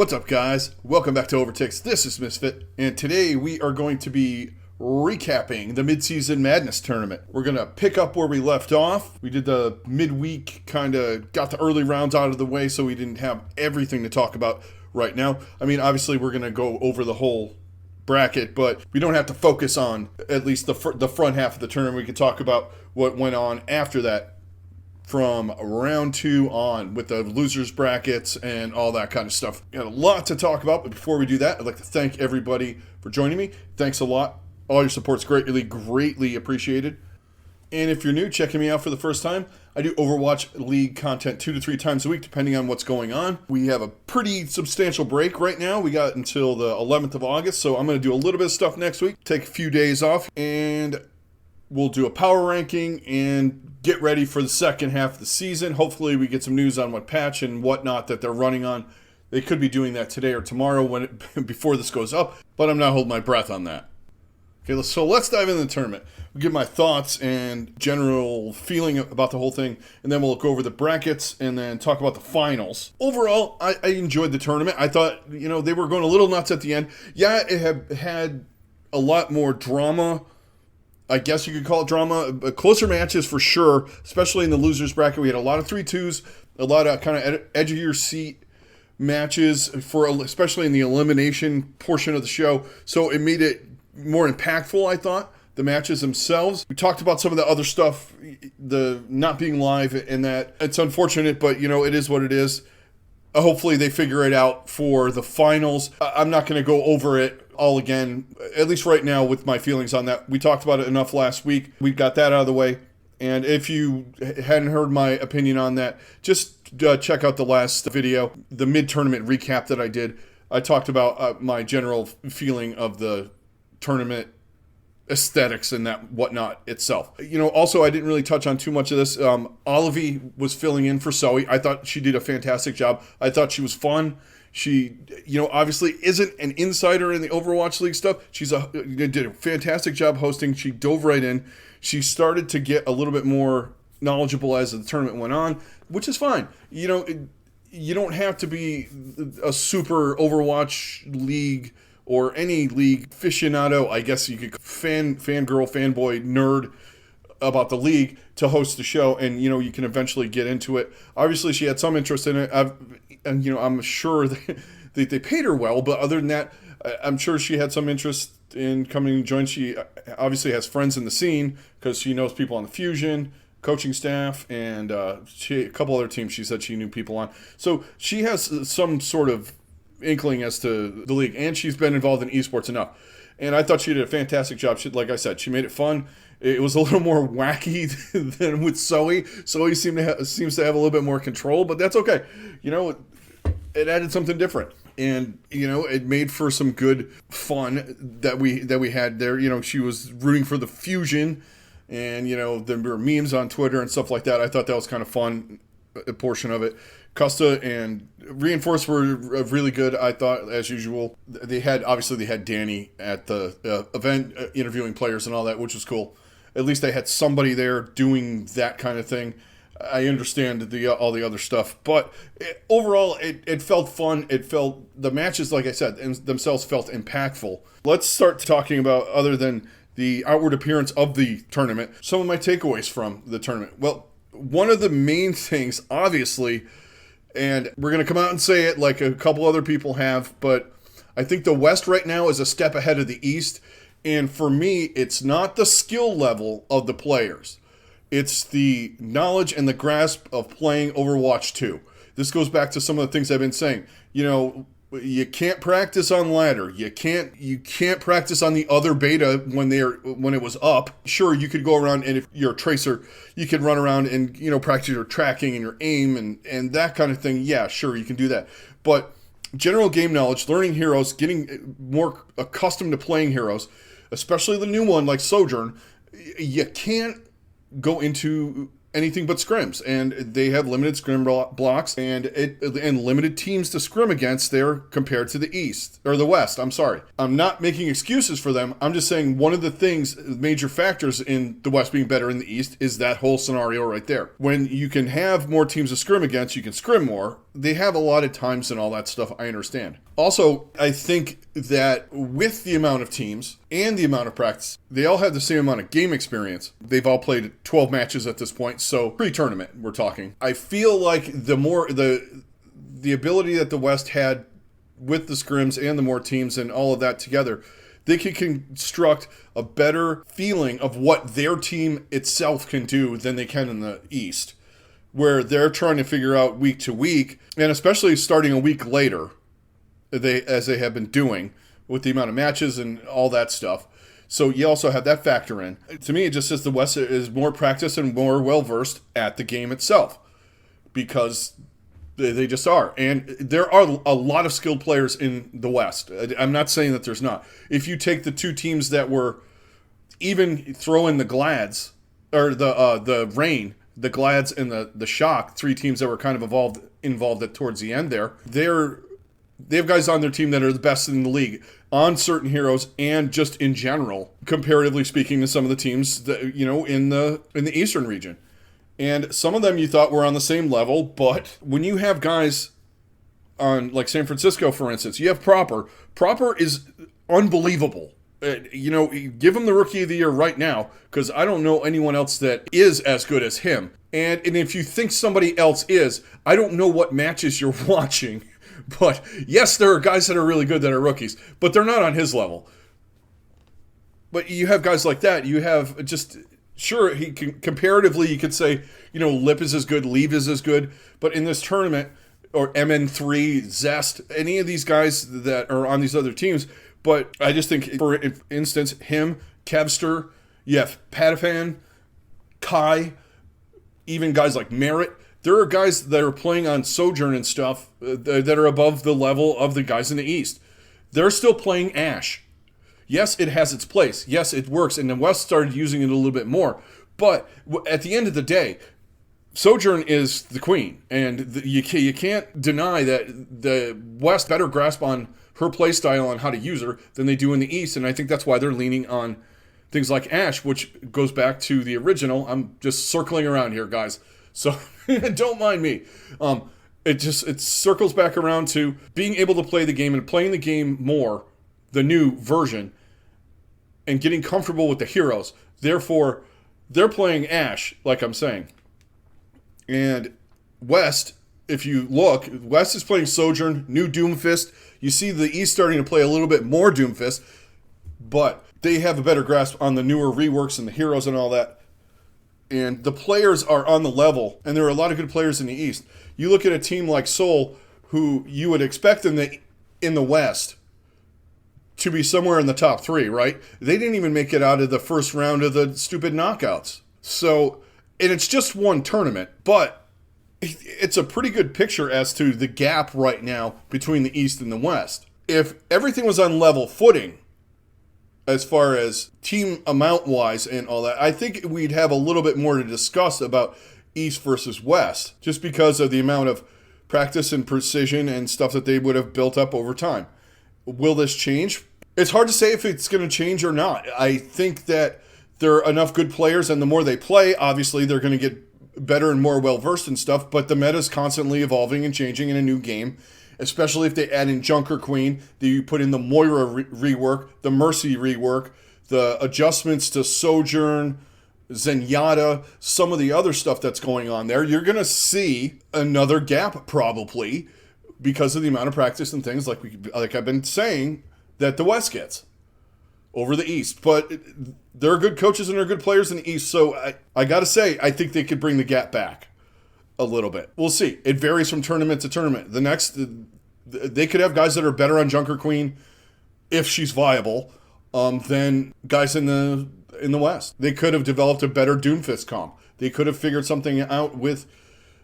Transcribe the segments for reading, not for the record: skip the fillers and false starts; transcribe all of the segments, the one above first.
What's up, guys? Welcome back to OverTakes. This is Misfit, and today we are going to be recapping the Midseason Madness Tournament. We're going to pick up where we left off. We did the midweek, kind of got the early rounds out of the way, so we didn't have everything to talk about right now. I mean, obviously, we're going to go over the whole bracket, but we don't have to focus on at least the front half of the tournament. We can talk about what went on after that, from round 2 on, with the losers brackets and all that kind of stuff. Got a lot to talk about, but before we do that, I'd like to thank everybody for joining me. Thanks a lot. All your support's greatly appreciated. And if you're new, checking me out for the first time, I do Overwatch League content 2 to 3 times a week, depending on what's going on. We have a pretty substantial break right now. We got until the 11th of August, so I'm going to do a little bit of stuff next week, take a few days off, and we'll do a power ranking and get ready for the second half of the season. Hopefully we get some news on what patch and whatnot that they're running on. They could be doing that today or tomorrow before this goes up, but I'm not holding my breath on that. Okay, so let's dive into the tournament. We'll give my thoughts and general feeling about the whole thing, and then we'll go over the brackets and then talk about the finals. Overall, I enjoyed the tournament. I thought, they were going a little nuts at the end. Yeah, it had a lot more drama. I guess you could call it drama. Closer matches for sure, especially in the losers bracket. We had a lot of 3-2s, a lot of kind of edge of your seat matches, especially in the elimination portion of the show. So it made it more impactful, I thought, the matches themselves. We talked about some of the other stuff, the not being live, and that it's unfortunate, but it is what it is. Hopefully they figure it out for the finals. I'm not going to go over it all again, at least right now with my feelings on that. We talked about it enough last week. We got that out of the way. And if you hadn't heard my opinion on that, just check out the last video, the mid-tournament recap that I did. I talked about my general feeling of the tournament aesthetics and that whatnot itself. Also, I didn't really touch on too much of this. Olivie was filling in for Zoe. I thought she did a fantastic job. I thought she was fun. She, obviously isn't an insider in the Overwatch League stuff. She did a fantastic job hosting. She dove right in. She started to get a little bit more knowledgeable as the tournament went on, which is fine. You don't have to be a super Overwatch League or any league aficionado, I guess you could fangirl, fanboy, nerd about the league to host the show, and you can eventually get into it. Obviously, she had some interest in it, I'm sure that they paid her well, but other than that, I'm sure she had some interest in coming and join. She obviously has friends in the scene because she knows people on the Fusion coaching staff, and a couple other teams she said she knew people on. So she has some sort of inkling as to the league, and she's been involved in esports enough. And I thought she did a fantastic job. Like I said, she made it fun. It was a little more wacky than with Zoe. Zoe seems to have a little bit more control, but that's okay. It added something different, and it made for some good fun that we had there. She was rooting for the Fusion, and there were memes on Twitter and stuff like that. I thought that was kind of fun, a portion of it. Custa and Reinforce were really good, I thought, as usual. They had Danny at the event interviewing players and all that, which was cool. At least they had somebody there doing that kind of thing. I understand all the other stuff, but overall, it felt fun. The matches, like I said, themselves felt impactful. Let's start talking about, other than the outward appearance of the tournament, some of my takeaways from the tournament. Well, one of the main things, obviously, and we're going to come out and say it like a couple other people have, but I think the West right now is a step ahead of the East. And for me, it's not the skill level of the players. It's the knowledge and the grasp of playing Overwatch 2. This goes back to some of the things I've been saying. You can't practice on ladder. You can't practice on the other beta when it was up. Sure, you could go around, and if you're a tracer, you could run around and practice your tracking and your aim and that kind of thing. Yeah, sure, you can do that. But general game knowledge, learning heroes, getting more accustomed to playing heroes, especially the new one like Sojourn, you can't go into anything but scrims, and they have limited scrim blocks and limited teams to scrim against there compared to the East or the West. I'm sorry. I'm not making excuses for them. I'm just saying one of the things, major factors in the West being better in the East is that whole scenario right there. When you can have more teams to scrim against, you can scrim more. They have allotted times and all that stuff, I understand. Also, I think that with the amount of teams and the amount of practice, they all have the same amount of game experience. They've all played 12 matches at this point, so pre-tournament we're talking. I feel like the ability that the West had with the scrims and the more teams and all of that together, they can construct a better feeling of what their team itself can do than they can in the East, where they're trying to figure out week to week, and especially starting a week later, as they have been doing with the amount of matches and all that stuff. So you also have that factor in. To me, it just says the West is more practiced and more well-versed at the game itself, because they just are. And there are a lot of skilled players in the West. I'm not saying that there's not. If you take the two teams that were, even throw in the Glads, or the Reign, the Glads and the Shock, three teams that were kind of involved towards the end there, they have guys on their team that are the best in the league on certain heroes and just in general, comparatively speaking, to some of the teams that, in the Eastern region. And some of them you thought were on the same level, but when you have guys on, like San Francisco, for instance, you have Proper. Proper is unbelievable. Give him the Rookie of the Year right now, because I don't know anyone else that is as good as him. And if you think somebody else is, I don't know what matches you're watching. But yes, there are guys that are really good that are rookies, but they're not on his level. But you have guys like that. You have just, sure, he can, comparatively, you could say, Lip is as good, Leave is as good. But in this tournament, or MN3, Zest, any of these guys that are on these other teams, but I just think, for instance, him, Kevster, you have Patafan, Kai, even guys like Merritt. There are guys that are playing on Sojourn and stuff that are above the level of the guys in the East. They're still playing Ashe. Yes, it has its place. Yes, it works. And the West started using it a little bit more. But at the end of the day, Sojourn is the queen. And you can't deny that the West better grasp on her play style and how to use her than they do in the East. And I think that's why they're leaning on things like Ashe, which goes back to the original. I'm just circling around here, guys. So don't mind me. It circles back around to being able to play the game and playing the game more, the new version, and getting comfortable with the heroes. Therefore, they're playing Ashe, like I'm saying. And West, if you look, West is playing Sojourn, new Doomfist. You see the East starting to play a little bit more Doomfist, but they have a better grasp on the newer reworks and the heroes and all that. And the players are on the level, and there are a lot of good players in the East. You look at a team like Seoul, who you would expect in the West to be somewhere in the top 3, right? They didn't even make it out of the first round of the stupid knockouts. So, and it's just one tournament, but it's a pretty good picture as to the gap right now between the East and the West. If everything was on level footing, as far as team amount-wise and all that, I think we'd have a little bit more to discuss about East versus West, just because of the amount of practice and precision and stuff that they would have built up over time. Will this change? It's hard to say if it's going to change or not. I think that there are enough good players, and the more they play, obviously they're going to get better and more well-versed and stuff, but the meta is constantly evolving and changing in a new game. Especially if they add in Junker Queen, that you put in the Moira rework, the Mercy rework, the adjustments to Sojourn, Zenyatta, some of the other stuff that's going on there, you're going to see another gap probably because of the amount of practice and things like I've been saying that the West gets over the East. But there are good coaches and there are good players in the East, so I got to say, I think they could bring the gap back a little bit. We'll see. It varies from tournament to tournament. They could have guys that are better on Junker Queen if she's viable than guys in the West. They could have developed a better Doomfist comp. They could have figured something out with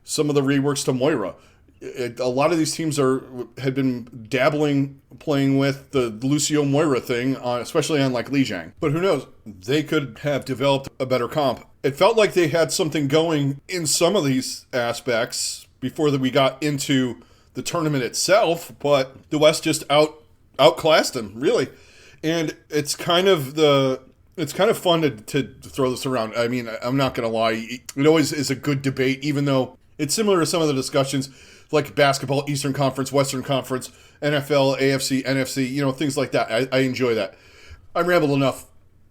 some of the reworks to Moira. A lot of these teams had been playing with the Lucio Moira thing, especially on like Lijiang. But who knows? They could have developed a better comp it felt like they had something going in some of these aspects before that we got into the tournament itself, but the West just outclassed them, really. And it's kind of fun to throw this around. I mean, I'm not going to lie. It always is a good debate, even though it's similar to some of the discussions like basketball, Eastern Conference, Western Conference, NFL, AFC, NFC, things like that. I enjoy that. I rambled enough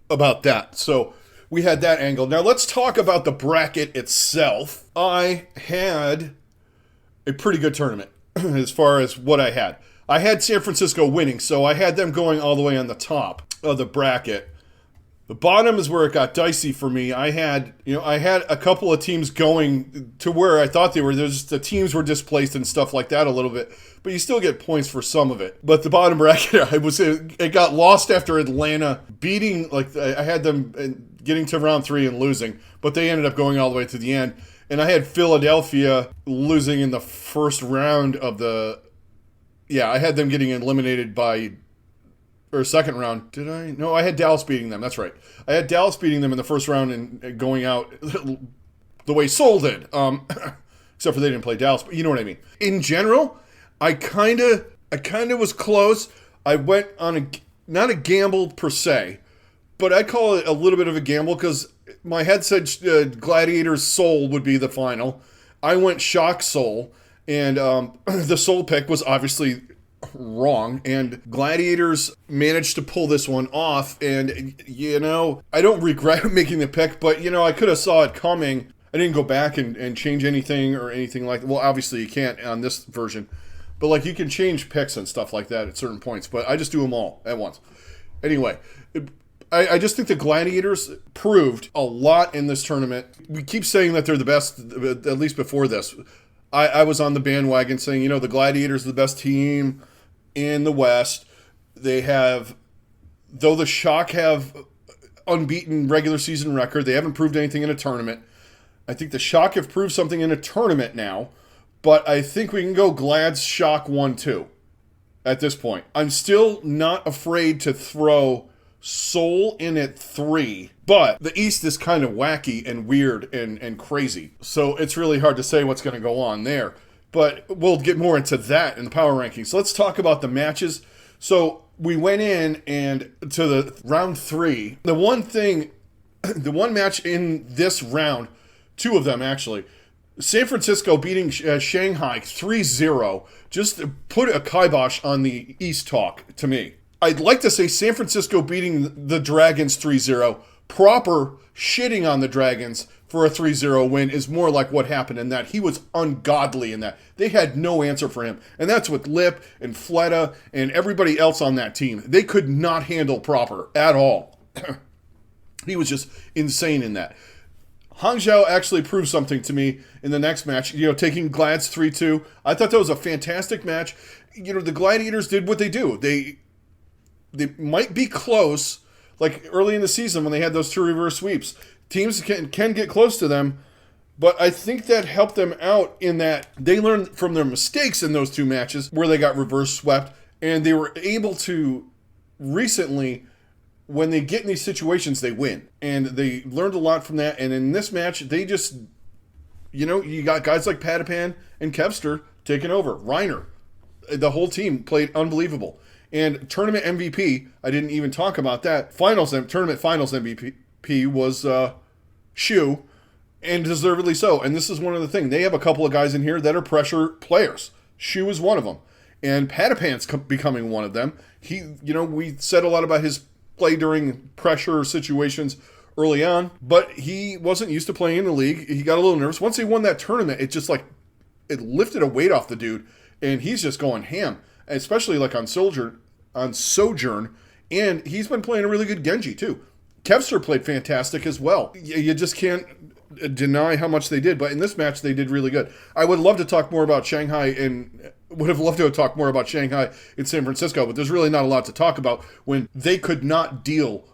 about that. So we had that angle. Now let's talk about the bracket itself. I had a pretty good tournament as far as what I had. I had San Francisco winning, so I had them going all the way on the top of the bracket. The bottom is where it got dicey for me. I had a couple of teams going to where I thought they were. The teams were displaced and stuff like that a little bit, but you still get points for some of it. But the bottom bracket, it got lost after Atlanta beating, I had them getting to round 3 and losing, but they ended up going all the way to the end. And I had Philadelphia losing in the first round of I had them getting eliminated or second round. Did I? No, I had Dallas beating them. That's right. I had Dallas beating them in the first round and going out the way Seoul did. Except for they didn't play Dallas, but you know what I mean. In general, I kind of was close. I went on not a gamble per se, but I'd call it a little bit of a gamble because my head said Gladiators Seoul would be the final. I went Shock Seoul, and the Seoul pick was obviously wrong, and Gladiators managed to pull this one off. And I don't regret making the pick, but I could have saw it coming. I didn't go back and change anything or anything like that. Well, obviously you can't on this version, but you can change picks and stuff like that at certain points, but I just do them all at once. Anyway, I just think the Gladiators proved a lot in this tournament. We keep saying that they're the best, at least before this. I was on the bandwagon saying, the Gladiators are the best team in the West. They have, though the Shock have unbeaten regular season record, they haven't proved anything in a tournament. I think the Shock have proved something in a tournament now, but I think we can go Glad's Shock 1-2 at this point. I'm still not afraid to throw Seoul in at 3, but the East is kind of wacky and weird and crazy, so it's really hard to say what's going to go on there. But we'll get more into that in the power rankings. So let's talk about the matches. So we went in and to the round 3. The one match in this round, 2 of them actually, San Francisco beating Shanghai 3-0, just put a kibosh on the East talk to me. I'd like to say San Francisco beating the Dragons 3-0, proper shitting on the Dragons for a 3-0 win is more like what happened in that. He was ungodly in that. They had no answer for him. And that's with Lip and Fleta and everybody else on that team. They could not handle proper at all. He was just insane in that. Hangzhou actually proved something to me in the next match, taking Glads 3-2. I thought that was a fantastic match. The Gladiators did what they do. They might be close, like early in the season when they had those 2 reverse sweeps. Teams can get close to them, but I think that helped them out in that they learned from their mistakes in those 2 matches where they got reverse swept, and they were able to recently, when they get in these situations, they win. And they learned a lot from that, and in this match, they just, you got guys like Patapan and Kevster taking over. Reiner, the whole team played unbelievable. And tournament MVP, I didn't even talk about that. Tournament finals MVP was Shu, and deservedly so. And this is one of the things. They have a couple of guys in here that are pressure players. Shu is one of them. And Patapan's becoming one of them. We said a lot about his play during pressure situations early on, but he wasn't used to playing in the league. He got a little nervous. Once he won that tournament, it just it lifted a weight off the dude, and he's just going ham. Especially on Sojourn, and he's been playing a really good Genji too. Kevster played fantastic as well. You just can't deny how much they did, but in this match they did really good. I would love to talk more about Shanghai and would have loved to talk more about Shanghai in San Francisco, but there's really not a lot to talk about when they could not deal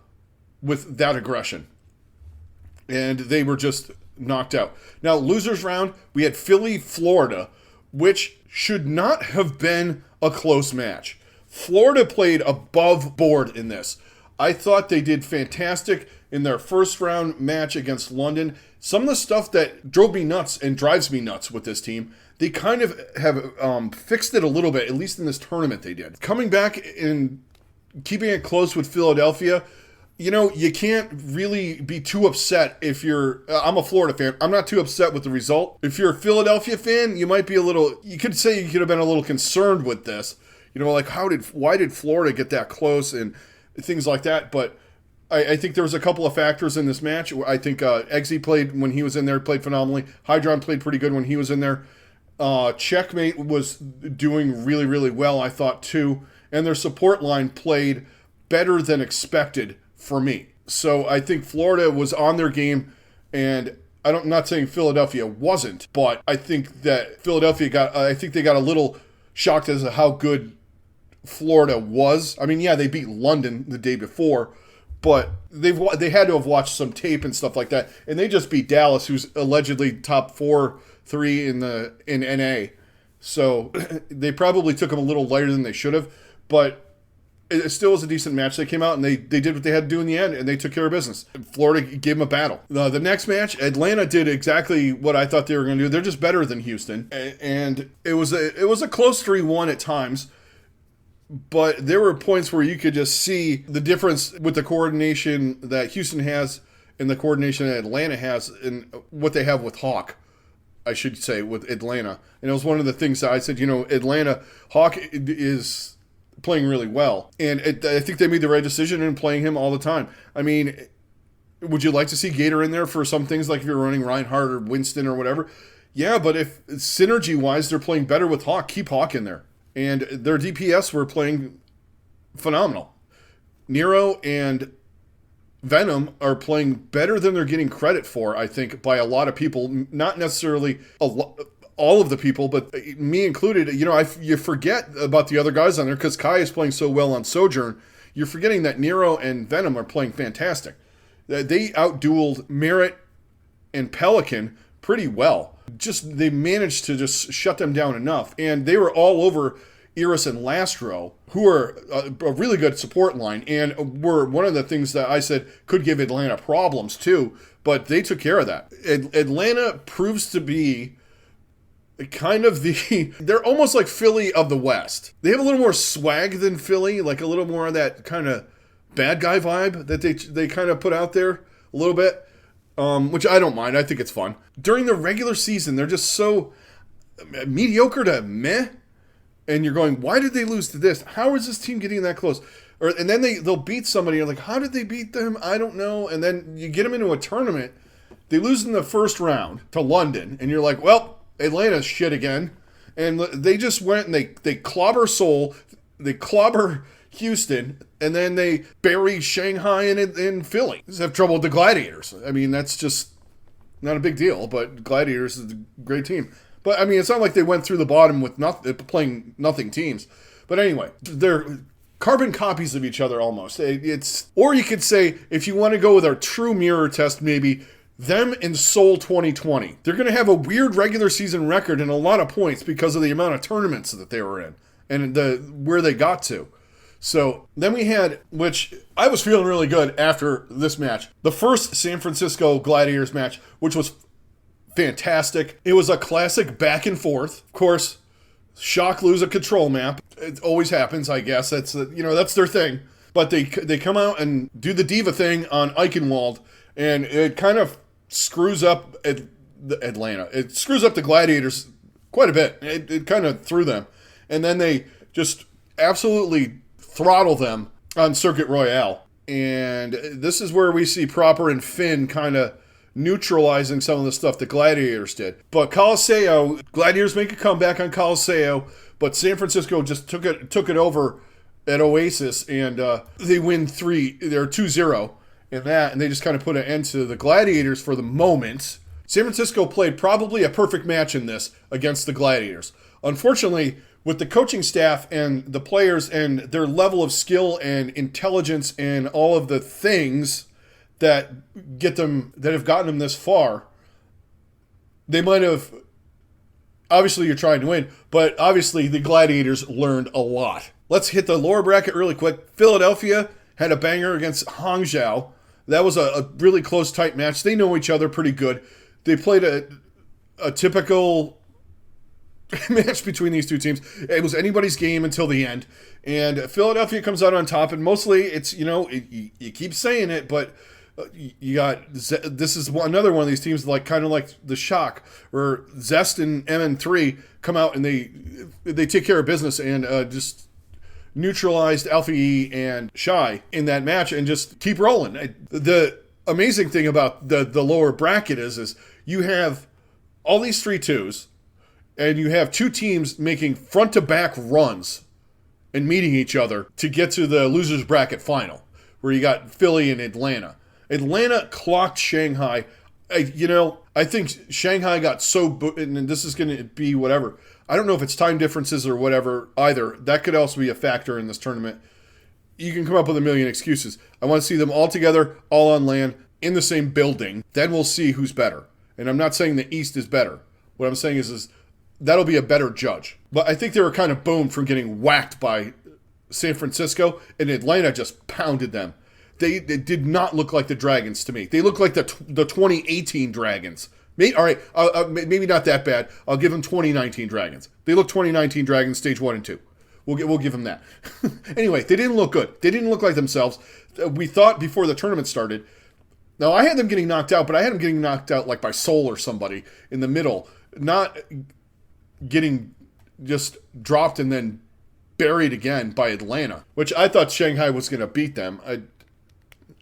with that aggression. And they were just knocked out. Now, losers round, we had Philly, Florida, which should not have been a close match. Florida played above board in this. I thought they did fantastic in their first round match against London. Some of the stuff that drove me nuts and drives me nuts with this team, they kind of have fixed it a little bit, at least in this tournament they did. Coming back and keeping it close with Philadelphia, you know, you can't really be too upset if you're... I'm a Florida fan. I'm not too upset with the result. If you're a Philadelphia fan, you might be a little... You could say you could have been a little concerned with this. You know, like, why did Florida get that close and things like that? But I think there was a couple of factors in this match. I think Eggsy played when he was in there, played phenomenally. Hydron played pretty good when he was in there. Checkmate was doing really, really well, I thought, too. And their support line played better than expected for me. So I think Florida was on their game, and I'm not saying Philadelphia wasn't, but I think that Philadelphia they got a little shocked as to how good Florida was. I mean, yeah, they beat London the day before, but they had to have watched some tape and stuff like that, and they just beat Dallas, who's allegedly top 4-3 in NA. So they probably took them a little lighter than they should have, but it still was a decent match. They came out and they did what they had to do in the end, and they took care of business. Florida gave them a battle. The next match, Atlanta did exactly what I thought they were going to do. They're just better than Houston, and it was a close 3-1 at times. But there were points where you could just see the difference with the coordination that Houston has and the coordination that Atlanta has and what they have with Hawk, I should say, with Atlanta. And it was one of the things that I said, you know, Atlanta, Hawk is playing really well. And I think they made the right decision in playing him all the time. I mean, would you like to see Gator in there for some things like if you're running Reinhardt or Winston or whatever? Yeah, but if synergy-wise they're playing better with Hawk, keep Hawk in there. And their DPS were playing phenomenal. Nero and Venom are playing better than they're getting credit for, I think, by a lot of people. Not necessarily all of the people, but me included. You know, you forget about the other guys on there because Kai is playing so well on Sojourn. You're forgetting that Nero and Venom are playing fantastic. They outdueled Merit and Pelican pretty well. They managed to just shut them down enough. And they were all over Iris and Lastro, who are a really good support line and were one of the things that I said could give Atlanta problems too, but they took care of that. Atlanta proves to be kind of they're almost like Philly of the West. They have a little more swag than Philly, like a little more of that kind of bad guy vibe that they kind of put out there a little bit. Which I don't mind. I think it's fun. During the regular season, they're just so mediocre to meh. And you're going, why did they lose to this? How is this team getting that close? And then they'll beat somebody. You're like, how did they beat them? I don't know. And then you get them into a tournament. They lose in the first round to London. And you're like, well, Atlanta's shit again. And they just went and they clobber Seoul. They clobber Houston, and then they bury Shanghai in Philly. They just have trouble with the Gladiators. I mean, that's just not a big deal, but Gladiators is a great team. But, I mean, it's not like they went through the bottom with playing nothing teams. But anyway, they're carbon copies of each other almost. Or you could say, if you want to go with our true mirror test, maybe them in Seoul 2020. They're going to have a weird regular season record and a lot of points because of the amount of tournaments that they were in and where they got to. So then we had, which I was feeling really good after this match, the first San Francisco Gladiators match, which was fantastic. It was a classic back and forth. Of course, Shock lose a control map. It always happens, I guess. That's their thing. But they come out and do the diva thing on Eichenwald, and it kind of screws up Atlanta. It screws up the Gladiators quite a bit. It kind of threw them. And then they just absolutely throttle them on Circuit Royale. And this is where we see Proper and Finn kind of neutralizing some of the stuff the Gladiators did. But Coliseo, Gladiators make a comeback on Coliseo, but San Francisco just took it over at Oasis, and they win 3. They're 2-0 in that, and they just kind of put an end to the Gladiators for the moment. San Francisco played probably a perfect match in this against the Gladiators. Unfortunately, with the coaching staff and the players and their level of skill and intelligence and all of the things that have gotten them this far, they might have, obviously you're trying to win, but obviously the Gladiators learned a lot. Let's hit the lower bracket really quick. Philadelphia had a banger against Hangzhou. That was a really close, tight match. They know each other pretty good. They played a typical match between these two teams. It was anybody's game until the end. And Philadelphia comes out on top, and mostly it's, you keep saying it, but you got, this is another one of these teams kind of like the Shock, where Zest and MN3 come out and they take care of business and just neutralized Alpha E and Shy in that match and just keep rolling. The amazing thing about the lower bracket is you have all these 3-2s, and you have two teams making front-to-back runs and meeting each other to get to the losers bracket final, where you got Philly and Atlanta. Atlanta clocked Shanghai. I think Shanghai got and this is going to be whatever. I don't know if it's time differences or whatever either. That could also be a factor in this tournament. You can come up with a million excuses. I want to see them all together, all on land, in the same building. Then we'll see who's better. And I'm not saying the East is better. What I'm saying is that'll be a better judge. But I think they were kind of boomed from getting whacked by San Francisco, and Atlanta just pounded them. They did not look like the Dragons to me. They looked like the 2018 Dragons. Maybe not that bad. I'll give them 2019 Dragons. They look 2019 Dragons stage 1 and 2. We'll give them that. Anyway, they didn't look good. They didn't look like themselves. We thought before the tournament started. Now, I had them getting knocked out, but I had them getting knocked out like by Seoul or somebody in the middle. Not getting just dropped and then buried again by Atlanta, which I thought Shanghai was going to beat them.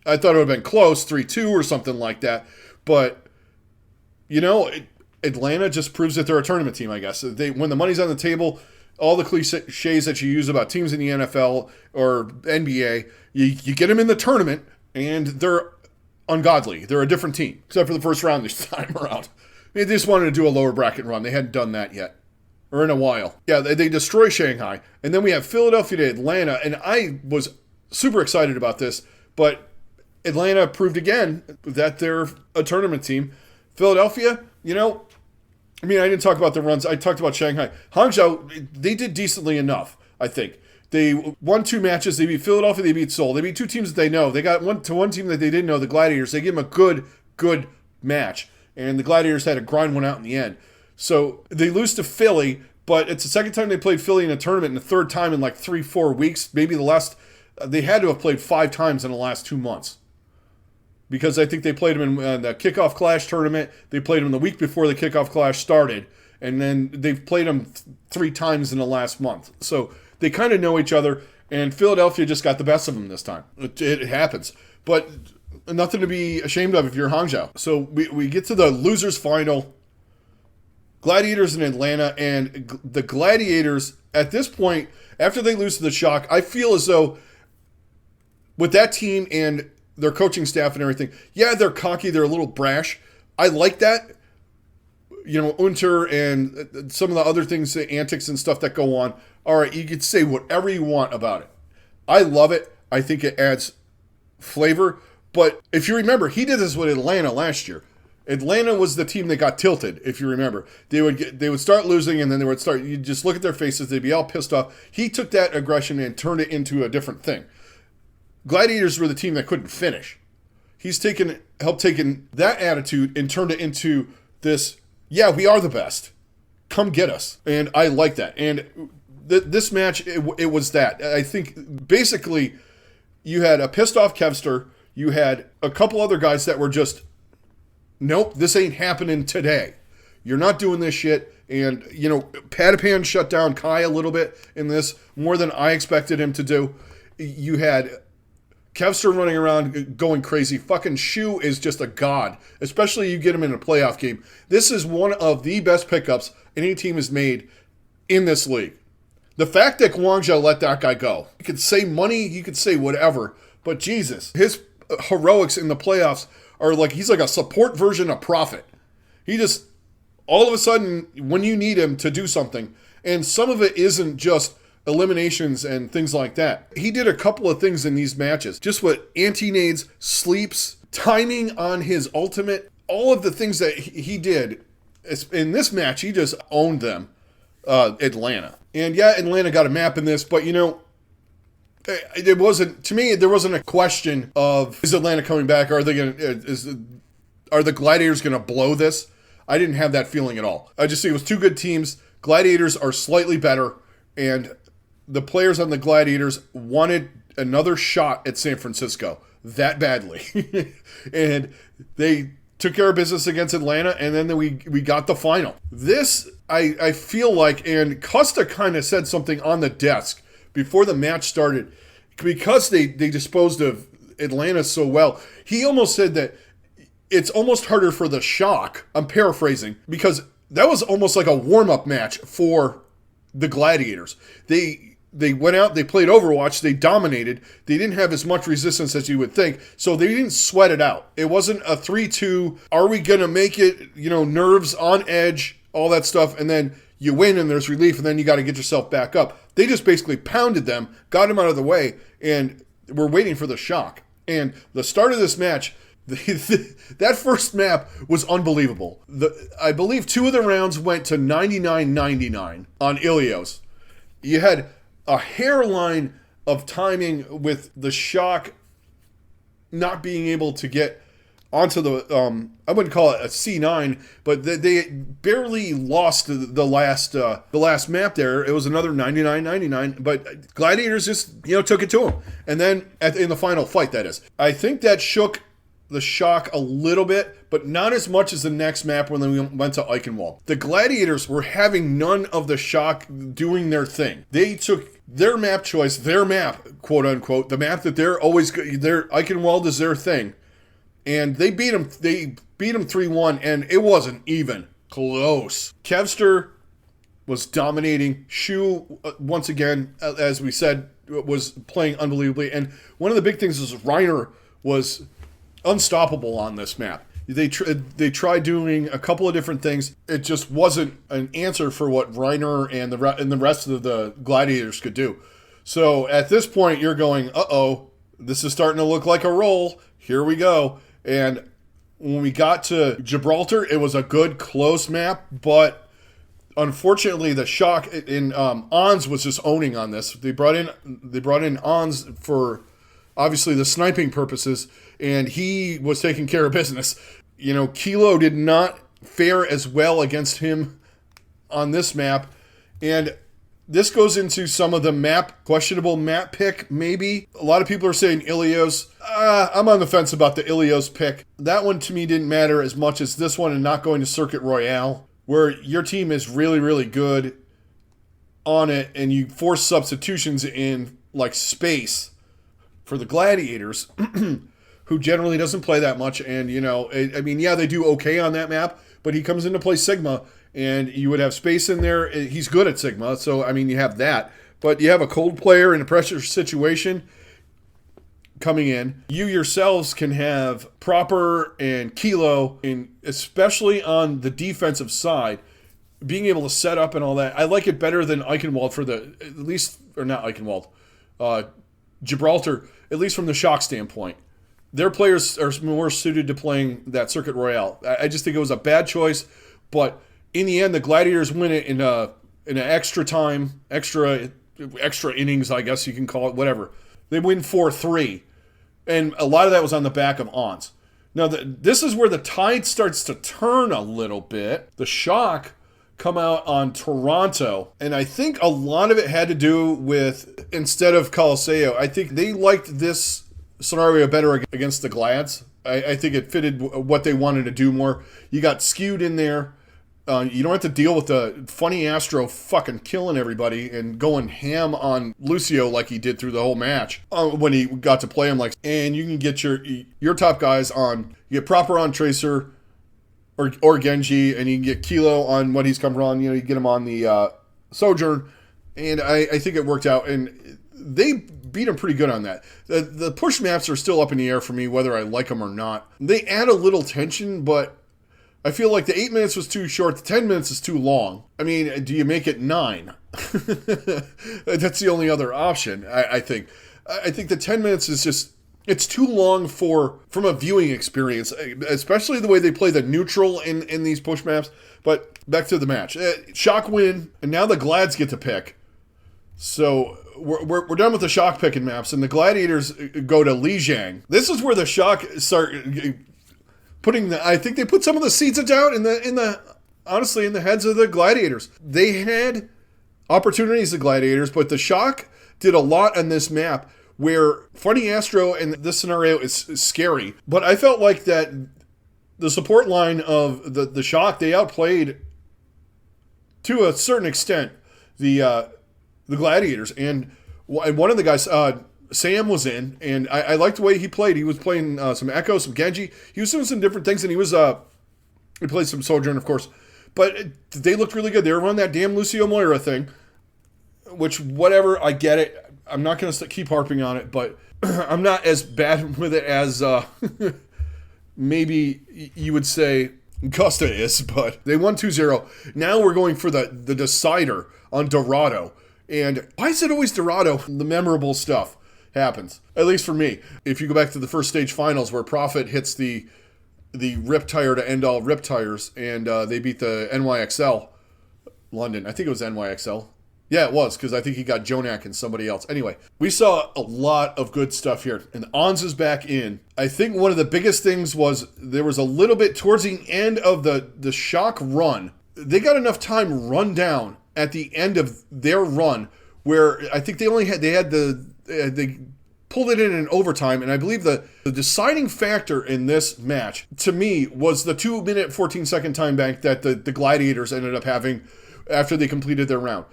I thought it would have been close, 3-2 or something like that. But, Atlanta just proves that they're a tournament team, I guess. When the money's on the table, all the cliches that you use about teams in the NFL or NBA, you get them in the tournament, and they're ungodly. They're a different team, except for the first round this time around. They just wanted to do a lower bracket run. They hadn't done that yet, or in a while. Yeah, they destroy Shanghai, and then we have Philadelphia to Atlanta, and I was super excited about this, but Atlanta proved again that they're a tournament team. Philadelphia, I didn't talk about the runs. I talked about Shanghai. Hangzhou, they did decently enough, I think. They won 2 matches. They beat Philadelphia. They beat Seoul. They beat 2 teams that they know. They got one team that they didn't know, the Gladiators. They gave them a good match. And the Gladiators had to grind one out in the end. So they lose to Philly, but it's the second time they played Philly in a tournament and the third time in 3-4 weeks. Maybe they had to have played 5 times in the last 2 months. Because I think they played them in the Kickoff Clash tournament. They played them the week before the Kickoff Clash started. And then they've played them 3 times in the last month. So they kind of know each other. And Philadelphia just got the best of them this time. It happens. But nothing to be ashamed of if you're Hangzhou. So we get to the losers final. Gladiators in Atlanta. And the Gladiators, at this point, after they lose to the Shock, I feel as though with that team and their coaching staff and everything, yeah, they're cocky, they're a little brash. I like that. Unter and some of the other things, the antics and stuff that go on. All right, you can say whatever you want about it. I love it. I think it adds flavor. But if you remember, he did this with Atlanta last year. Atlanta was the team that got tilted, if you remember. They would start losing, and then you just look at their faces, they'd be all pissed off. He took that aggression and turned it into a different thing. Gladiators were the team that couldn't finish. He's helped taken that attitude and turned it into this, yeah, we are the best. Come get us. And I like that. And this match, it was that. I think basically you had a pissed off Kevster. You had a couple other guys that were just, nope, this ain't happening today. You're not doing this shit. And, Patapan shut down Kai a little bit in this, more than I expected him to do. You had Kevster running around going crazy. Fucking Shu is just a god, especially you get him in a playoff game. This is one of the best pickups any team has made in this league. The fact that Guangzhou let that guy go, you could say money, you could say whatever, but Jesus, his heroics in the playoffs are he's like a support version of Prophet. He just, all of a sudden, when you need him to do something, and some of it isn't just eliminations and things like that. He did a couple of things in these matches. Just what anti-nades, sleeps, timing on his ultimate, all of the things that he did. In this match, he just owned them, Atlanta. And yeah, Atlanta got a map in this, but It wasn't, to me, there wasn't a question of, is Atlanta coming back? Are the Gladiators going to blow this? I didn't have that feeling at all. I just think it was two good teams. Gladiators are slightly better, and the players on the Gladiators wanted another shot at San Francisco that badly. And they took care of business against Atlanta, and then we got the final. This, I feel like, and Costa kind of said something on the desk before the match started, because they disposed of Atlanta so well. He almost said that it's almost harder for the Shock, I'm paraphrasing, because that was almost like a warm-up match for the Gladiators. They went out, they played Overwatch, they dominated. They didn't have as much resistance as you would think, so they didn't sweat it out. It wasn't a 3-2, are we going to make it, nerves on edge, all that stuff, and then you win and there's relief, and then you got to get yourself back up. They just basically pounded them, got them out of the way, and we're waiting for the Shock. And the start of this match, that first map was unbelievable. I believe 2 of the rounds went to 99-99 on Ilios. You had a hairline of timing with the Shock not being able to get onto the, I wouldn't call it a C9, but they barely lost the last map there. It was another 99-99, but Gladiators just, took it to them. And then in the final fight, that is. I think that shook the Shock a little bit, but not as much as the next map when we went to Eichenwald. The Gladiators were having none of the Shock doing their thing. They took their map choice, their map, quote unquote, the map that they're always, their Eichenwald is their thing. And they beat them 3-1, and it wasn't even close. Kevster was dominating. Shu, once again, as we said, was playing unbelievably. And one of the big things is Reiner was unstoppable on this map. They tried doing a couple of different things. It just wasn't an answer for what Reiner and the rest of the Gladiators could do. So at this point, you're going, uh-oh, this is starting to look like a roll. Here we go. And when we got to Gibraltar, it was a good, close map, but unfortunately, the Shock in Ons was just owning on this. They brought in Ons for obviously the sniping purposes, and he was taking care of business. Kilo did not fare as well against him on this map, and this goes into some of the questionable map pick, maybe. A lot of people are saying Ilios. I'm on the fence about the Ilios pick. That one to me didn't matter as much as this one and not going to Circuit Royale, where your team is really, really good on it, and you force substitutions in, like Space, for the Gladiators, who generally doesn't play that much. And, they do okay on that map, but he comes in to play Sigma, and you would have Space in there. He's good at Sigma, so, you have that. But you have a cold player in a pressure situation coming in. You yourselves can have Proper and Kilo, especially on the defensive side, being able to set up and all that. I like it better than Eichenwald, Gibraltar, at least from the Shock standpoint. Their players are more suited to playing that Circuit Royale. I just think it was a bad choice, but in the end, the Gladiators win it in an extra time, extra innings, I guess you can call it, whatever. They win 4-3, and a lot of that was on the back of Ons. Now, this is where the tide starts to turn a little bit. The Shock come out on Toronto, and I think a lot of it had to do with, instead of Coliseo, I think they liked this scenario better against the Glads. I think it fitted what they wanted to do more. You got skewed in there. You don't have to deal with the funny Astro fucking killing everybody and going ham on Lucio like he did through the whole match when he got to play him and you can get your top guys on. You get Proper on Tracer or Genji, and you can get Kilo on what he's coming on. You get him on the Sojourn, and I think it worked out. And they beat him pretty good on that. The push maps are still up in the air for me, whether I like them or not. They add a little tension, but I feel like the 8 minutes was too short. The 10 minutes is too long. Do you make it 9? That's the only other option, I think. I think the 10 minutes is just, it's too long from a viewing experience, especially the way they play the neutral in these push maps. But back to the match. Shock win, and now the Glads get to pick. So we're done with the Shock picking maps, and the Gladiators go to Lijiang. This is where the Shock start putting I think they put some of the seeds of doubt honestly in the heads of the Gladiators. They had opportunities, the Gladiators, but the Shock did a lot on this map where Funny Astro in this scenario is scary. But I felt like that the support line of the Shock, they outplayed to a certain extent the Gladiators. And one of the guys, Sam, was in, and I liked the way he played. He was playing some Echo, some Genji. He was doing some different things, and he played some Sojourn, of course. But they looked really good. They were running that damn Lucio Moira thing, which, whatever, I get it. I'm not going to keep harping on it, but I'm not as bad with it as maybe you would say Costa is, but they won 2-0. Now we're going for the decider on Dorado. And why is it always Dorado? The memorable stuff happens, at least for me. If you go back to the first stage finals where Profit hits the rip tire to end all rip tires, and they beat the NYXL London. I think it was NYXL. Yeah, it was, because I think he got Jonak and somebody else. Anyway, we saw a lot of good stuff here, and Ons is back in. I think one of the biggest things was there was a little bit towards the end of the Shock run. They got enough time run down at the end of their run where I think they pulled it in overtime, and I believe the deciding factor in this match, to me, was the 2-minute, 14-second time bank that the Gladiators ended up having after they completed their round.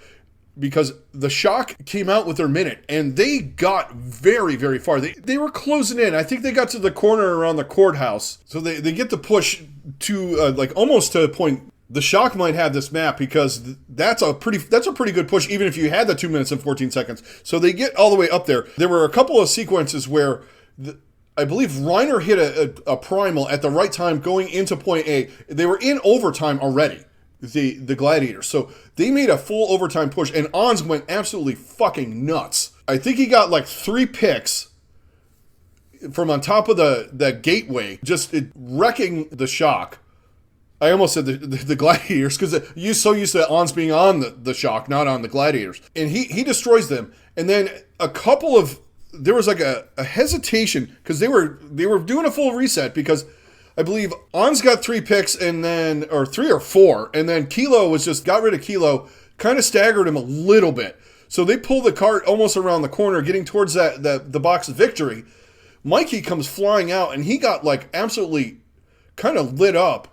Because the Shock came out with their minute, and they got very, very far. They were closing in. I think they got to the corner around the courthouse. So they get the push to, almost to a point. The Shock might have this map because that's a pretty good push, even if you had the 2 minutes and 14 seconds. So they get all the way up there. There were a couple of sequences where I believe Reiner hit a primal at the right time going into point A. They were in overtime already, the Gladiators. So they made a full overtime push, and Ons went absolutely fucking nuts. I think he got 3 picks from on top of the gateway, just wrecking the Shock. I almost said the Gladiators, because you're so used to Ons being on the Shock, not on the Gladiators. And he destroys them. And then there was a hesitation, because they were doing a full reset, because I believe Ons got 3 picks, or 3 or 4, and then Kilo got rid of Kilo, kind of staggered him a little bit. So they pull the cart almost around the corner, getting towards the box of victory. Mikey comes flying out, and he got absolutely kind of lit up.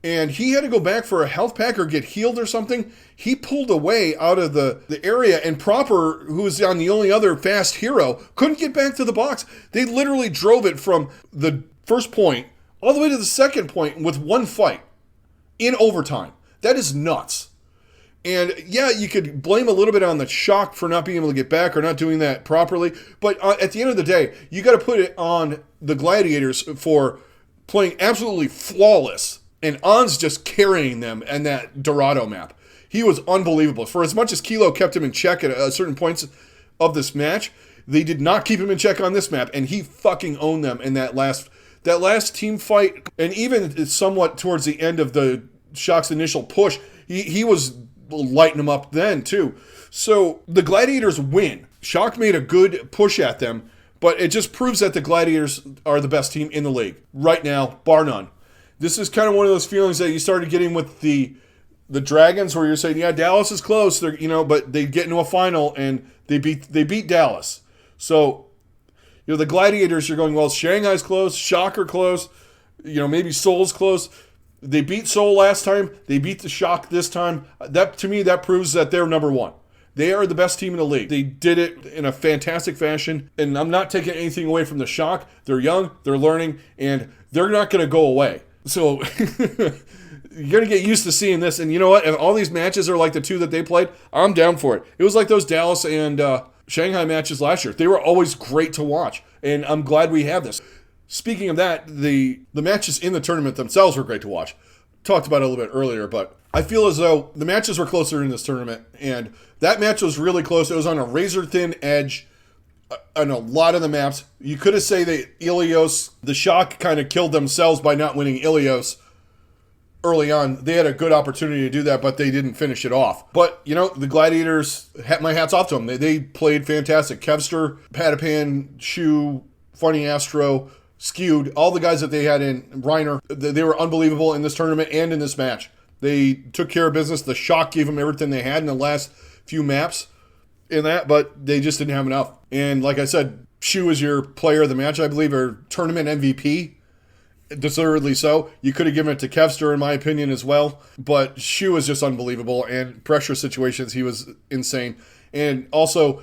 And he had to go back for a health pack or get healed or something. He pulled away out of the area, and Proper, who was on the only other fast hero, couldn't get back to the box. They literally drove it from the first point all the way to the second point with one fight in overtime. That is nuts. And yeah, you could blame a little bit on the Shock for not being able to get back or not doing that properly. But at the end of the day, you got to put it on the Gladiators for playing absolutely flawless. And Ons just carrying them in that Dorado map. He was unbelievable. For as much as Kilo kept him in check at certain points of this match, they did not keep him in check on this map, and he fucking owned them in that last team fight. And even somewhat towards the end of the Shock's initial push, he was lighting them up then too. So the Gladiators win. Shock made a good push at them, but it just proves that the Gladiators are the best team in the league right now, bar none. This is kind of one of those feelings that you started getting with the Dragons, where you're saying, yeah, Dallas is close, but they get into a final and they beat Dallas. So, the Gladiators, you're going, well, Shanghai's close, Shock are close, maybe Seoul's close. They beat Seoul last time. They beat the Shock this time. That, to me, that proves that they're number one. They are the best team in the league. They did it in a fantastic fashion, and I'm not taking anything away from the Shock. They're young, they're learning, and they're not going to go away. So you're going to get used to seeing this. And you know what? If all these matches are like the 2 that they played, I'm down for it. It was like those Dallas and Shanghai matches last year. They were always great to watch. And I'm glad we have this. Speaking of that, the matches in the tournament themselves were great to watch. Talked about it a little bit earlier, but I feel as though the matches were closer in this tournament. And that match was really close. It was on a razor-thin edge on a lot of the maps. You could have said that the Shock kind of killed themselves by not winning Ilios early on. They had a good opportunity to do that, but they didn't finish it off. But, the Gladiators, my hat's off to them. They played fantastic. Kevster, Patapan, Shu, Funny Astro, Skewed, all the guys that they had in, Reiner, they were unbelievable in this tournament and in this match. They took care of business. The Shock gave them everything they had in the last few maps in that, but they just didn't have enough. And like I said, Shu is your player of the match, I believe, or tournament MVP. Deservedly so. You could have given it to Kevster, in my opinion, as well. But Shu is just unbelievable. And pressure situations, he was insane. And also,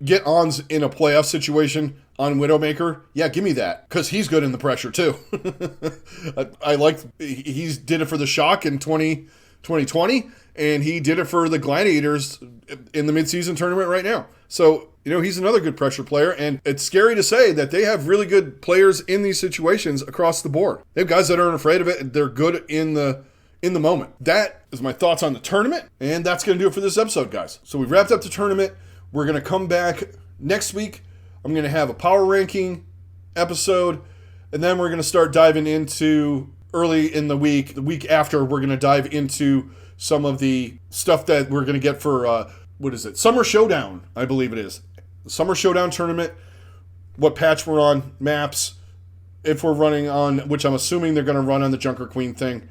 get ons in a playoff situation on Widowmaker. Yeah, give me that. Because he's good in the pressure, too. I like, he did it for the Shock in 2020. And he did it for the Gladiators in the midseason tournament right now. So, he's another good pressure player. And it's scary to say that they have really good players in these situations across the board. They have guys that aren't afraid of it. They're good in the moment. That is my thoughts on the tournament. And that's going to do it for this episode, guys. So we wrapped up the tournament. We're going to come back next week. I'm going to have a power ranking episode. And then we're going to start diving into early in the week after, we're going to dive into some of the stuff that we're going to get for, Summer Showdown, I believe it is. The Summer Showdown tournament, what patch we're on, maps, if we're running on, which I'm assuming they're going to run on the Junker Queen thing.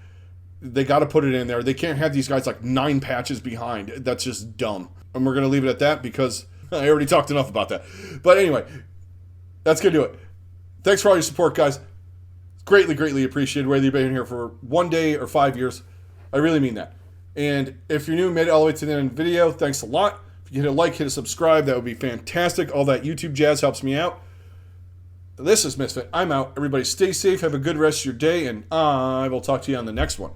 They got to put it in there. They can't have these guys like 9 patches behind. That's just dumb. And we're going to leave it at that because I already talked enough about that. But anyway, that's going to do it. Thanks for all your support, guys. Greatly, greatly appreciated, whether you've been here for 1 day or 5 years. I really mean that. And if you're new, made it all the way to the end of the video, thanks a lot. If you hit a like, hit a subscribe, that would be fantastic. All that YouTube jazz helps me out. This is Misfit. I'm out. Everybody stay safe. Have a good rest of your day, and I will talk to you on the next one.